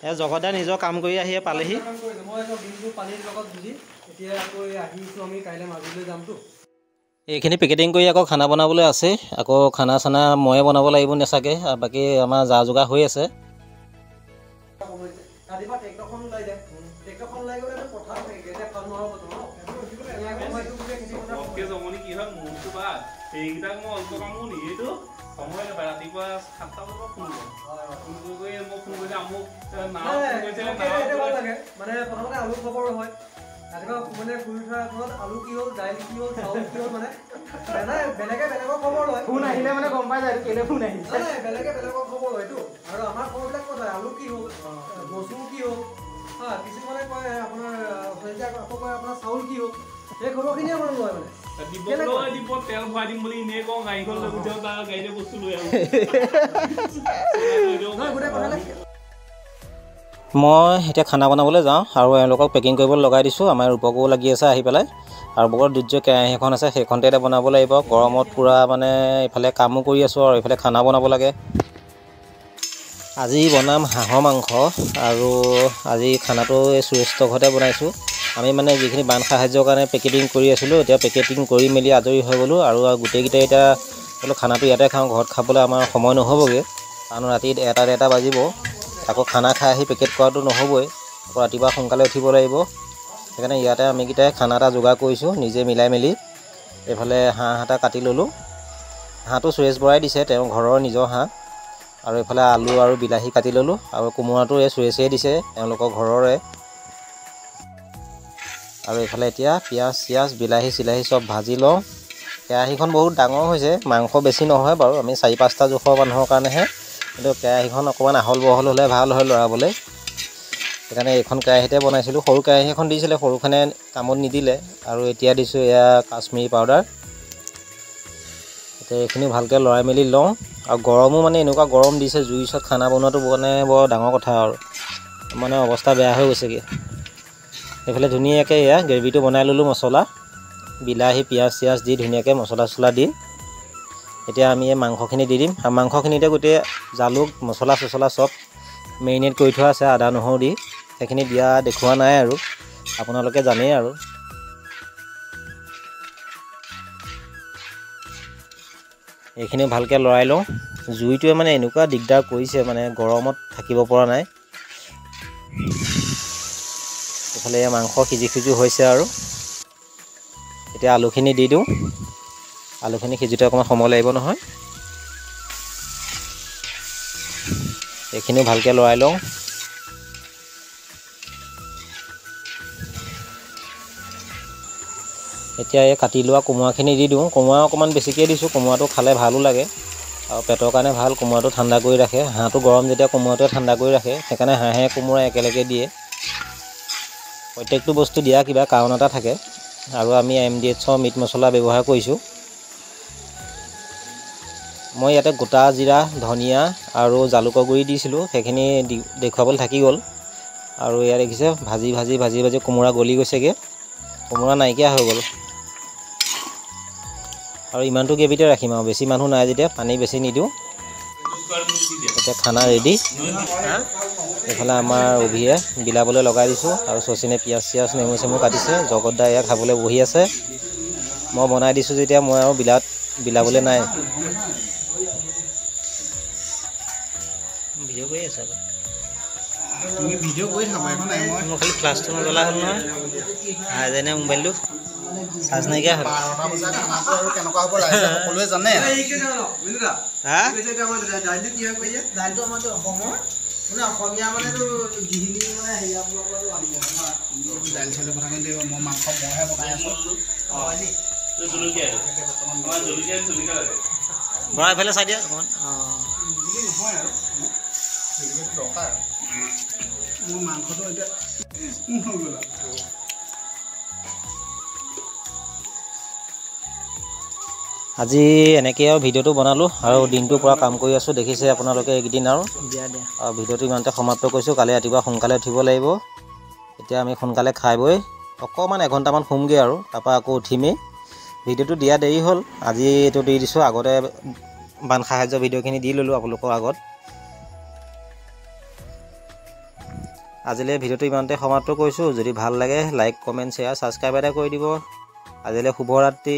জগতে নিজৰ কাম কৰি আহি পালেহি। এইখিনি পেকেটিং কৰি আকৌ খানা বনাবলৈ আছে। আকৌ খানা চানা ময়ে বনাব লাগিব নেচাগে। আৰু বাকী আমাৰ যা যোগাৰ হৈ আছে। সময় নাপায় ৰাতিপুৱা 7টা বজাত ফোন কৰি মোক ফোন কৰিলে আমুক মানে প্ৰথমতে আলু খবৰ হয় ৰাতিপুৱা মানে শুই উঠাৰ আগত আলু কি হ'ল দাইল কি হ'ল চাউল কি হ'ল মানে বেলেগে বেলেগৰ খবৰ লয় ফোন আহিলে মানে গম পাই যায় কেলে ফোন আহিছে বেলেগে বেলেগৰ খবৰ লয়তো আৰু আমাৰ খবৰবিলাক ক'ত হয় আলু কি হ'ল মচুৰ কি হ'ল কিছুমানে কয় আপোনাৰ আকৌ কয় আপোনাৰ চাউল কি হ'ল এই খবৰখিনিয়ে আমাৰ লয় মানে তেল ভৰাই দিম বুলি এনেই কওঁ গাড়ীখন লৈ গুচি যাওঁ তাৰ গাড়ীতে বস্তু লৈ আহোঁ মই এতিয়া খানা বনাবলৈ যাওঁ আৰু এওঁলোকক পেকিং কৰিবলৈ লগাই দিছোঁ। আমাৰ ৰূপকো লাগি আছে আহি পেলাই আৰু বৰ দুৰ্য কেৰাহী এখন আছে সেইখনতে এতিয়া বনাব লাগিব। গৰমত পূৰা মানে ইফালে কামো কৰি আছোঁ আৰু ইফালে খানা বনাব লাগে। আজি বনাম হাঁহৰ মাংস আৰু আজি খানাটো এই সুৰেশৰ ঘৰতে বনাইছোঁ। আমি মানে যিখিনি বান সাহায্যৰ কাৰণে পেকেটিং কৰি আছিলোঁ এতিয়া পেকেটিং কৰি মেলি আজৰি হৈ গ'লোঁ আৰু গোটেইকেইটাই এতিয়া বোলো খানাটো ইয়াতে খাওঁ। ঘৰত খাবলৈ আমাৰ সময় নহ'বগৈ কাৰণ ৰাতি 1টা বাজিব। আকৌ খানা খাই আহি পেকেট কৰাটো নহ'বই। আকৌ ৰাতিপুৱা সোনকালে উঠিব লাগিব। সেইকাৰণে ইয়াতে আমিকেইটাই খানা এটা যোগাৰ কৰিছোঁ নিজে মিলাই মেলি। এইফালে হাঁহ এটা কাটি ল'লোঁ। হাঁহটো সুৰেশ বৰাই দিছে, তেওঁ ঘৰৰ নিজৰ হাঁহ। আৰু এইফালে আলু আৰু বিলাহী কাটি ল'লোঁ আৰু কোমোৰাটো এই সুৰেশে দিছে তেওঁলোকৰ ঘৰৰে। আৰু এইফালে এতিয়া পিঁয়াজ চিয়াজ বিলাহী চিলাহী চব ভাজি লওঁ। কেৰাহীখন বহুত ডাঙৰ হৈছে, মাংস বেছি নহয় বাৰু, আমি 4-5টা জোখৰ মানুহৰ কাৰণেহে। কিন্তু কেৰাহীখন অকণমান আহল বহল হ'লে ভাল হয় লৰাবলৈ। সেইকাৰণে এইখন কেৰাহীতে বনাইছিলোঁ। সৰু কেৰাহী এখন দিছিলে, সৰুখনে কামত নিদিলে। আৰু এতিয়া দিছোঁ এয়া কাশ্মীৰী পাউডাৰ। এতিয়া এইখিনি ভালকৈ লৰাই মেলি লওঁ। আৰু গৰমো মানে এনেকুৱা গৰম দিছে, জুইৰ ওচৰত খানা বনোৱাটো মানে বৰ ডাঙৰ কথা আৰু মানে অৱস্থা বেয়া হৈ গৈছেগৈ। এইফালে ধুনীয়াকৈ এয়া গ্ৰেভিটো বনাই ল'লোঁ মছলা বিলাহী পিঁয়াজ চিয়াজ দি ধুনীয়াকৈ মছলা চছলা দি এতিয়া আমি এই মাংসখিনি দি দিম। আৰু মাংসখিনিতে গোটেই জালুক মছলা চছলা চব মেৰিনেট কৰি থোৱা আছে আদা নহৰু দি। সেইখিনি দিয়া দেখুওৱা নাই আৰু আপোনালোকে জানেই আৰু। এইখিনি ভালকৈ লৰাই লওঁ। জুইটোৱে মানে এনেকুৱা দিগদাৰ কৰিছে মানে গৰমত থাকিব পৰা নাই। এইফালে মাংস সিজি হৈছে আৰু এতিয়া আলুখিনি দি দিওঁ। আলুখিনি সিজোতে অকণমান সময় লাগিব নহয়। এইখিনিও ভালকৈ লৰাই লওঁ। এতিয়া এই কাটি লোৱা কোমোৰাখিনি দি দিওঁ। কোমোৰা অকণমান বেছিকৈ দিছোঁ, কোমোৰাটো খালে ভালো লাগে আৰু পেটৰ কাৰণে ভাল। কোমোৰাটো ঠাণ্ডা কৰি ৰাখে। হাঁহটো গৰম যেতিয়া কোমোৰাটোৱে ঠাণ্ডা কৰি ৰাখে। সেইকাৰণে হাঁহে কোমোৰা একেলগে দিয়ে। প্ৰত্যেকটো বস্তু দিয়া কিবা কাৰণ এটা থাকে। আৰু আমি MDHৰ মিট মছলা ব্যৱহাৰ কৰিছোঁ। মই ইয়াতে গোটা জিৰা ধনিয়া আৰু জালুকৰ গুড়ি দিছিলোঁ, সেইখিনি দেখুৱাবলৈ থাকি গ'ল। আৰু ইয়াত দেখিছে ভাজি ভাজি ভাজি ভাজি কোমোৰা গলি গৈছেগৈ, কোমোৰা নাইকিয়া হৈ গ'ল। আৰু ইমানটো গ্ৰেভিতে ৰাখিম আৰু বেছি মানুহ নাই যেতিয়া পানী বেছি নিদিওঁ। এতিয়া খানা ৰেডি। এইফালে আমাৰ অভিয়ে বিলাবলৈ লগাই দিছোঁ আৰু শচীনে পিঁয়াজ চিয়াজ নেমু চেমু কাটিছে। জগতদা এয়া খাবলৈ বহি আছে। মই বনাই দিছোঁ যেতিয়া মই আৰু বিলাবলৈ নাই। ভিডিঅ' কৰি আছা তুমি ভিডিঅ' কৰি থাকা একো নাই। মই খালি ফ্লাছটো নজ্বলা হ'ল নহয়। যেনে মোবাইলটো চাৰ্জ নাইকিয়া হ'ল। 12টা বজাত খানাটো আৰু কেনেকুৱা হ'ব ৰাইজে সকলোৱে জানে। দাইলটো আমাৰতো অসমৰ মানে অসমীয়া মানেতো গৃহিণী মানে হেৰিয়া দাইল চাইলৰ কথা কিন্তু মই মাংস মইহে বনাই আছোঁ। বৰা এইফালে চাই দিয়া অকণমান। নহয় আৰু দৰকাৰ মোৰ মাংসটো এতিয়া হৈ গ'ল আৰু। আজি এনেকৈ আৰু ভিডিঅ'টো বনালোঁ আৰু দিনটোৰ পৰা কাম কৰি আছোঁ দেখিছে আপোনালোকে এইকেইদিন আৰু ভিডিঅ'টো ইমানতে সমাপ্ত কৰিছোঁ। কালি ৰাতিপুৱা সোনকালে উঠিব লাগিব। এতিয়া আমি সোনকালে খাই বৈ অকণমান এঘণ্টামান শুমগৈ আৰু তাৰপৰা আকৌ উঠিমেই। ভিডিঅ'টো দিয়া দেৰি হ'ল, আজি এইটো দি দিছোঁ। আগতে বান সাহায্য ভিডিঅ'খিনি দি ল'লোঁ আপোনালোকৰ আগত। আজিলৈ ভিডিঅ'টো ইমানতে সমাপ্ত কৰিছোঁ। যদি ভাল লাগে লাইক কমেণ্ট শ্বেয়াৰ ছাবস্ক্ৰাইব এটা কৰি দিব। আজিলৈ শুভৰাত্ৰি।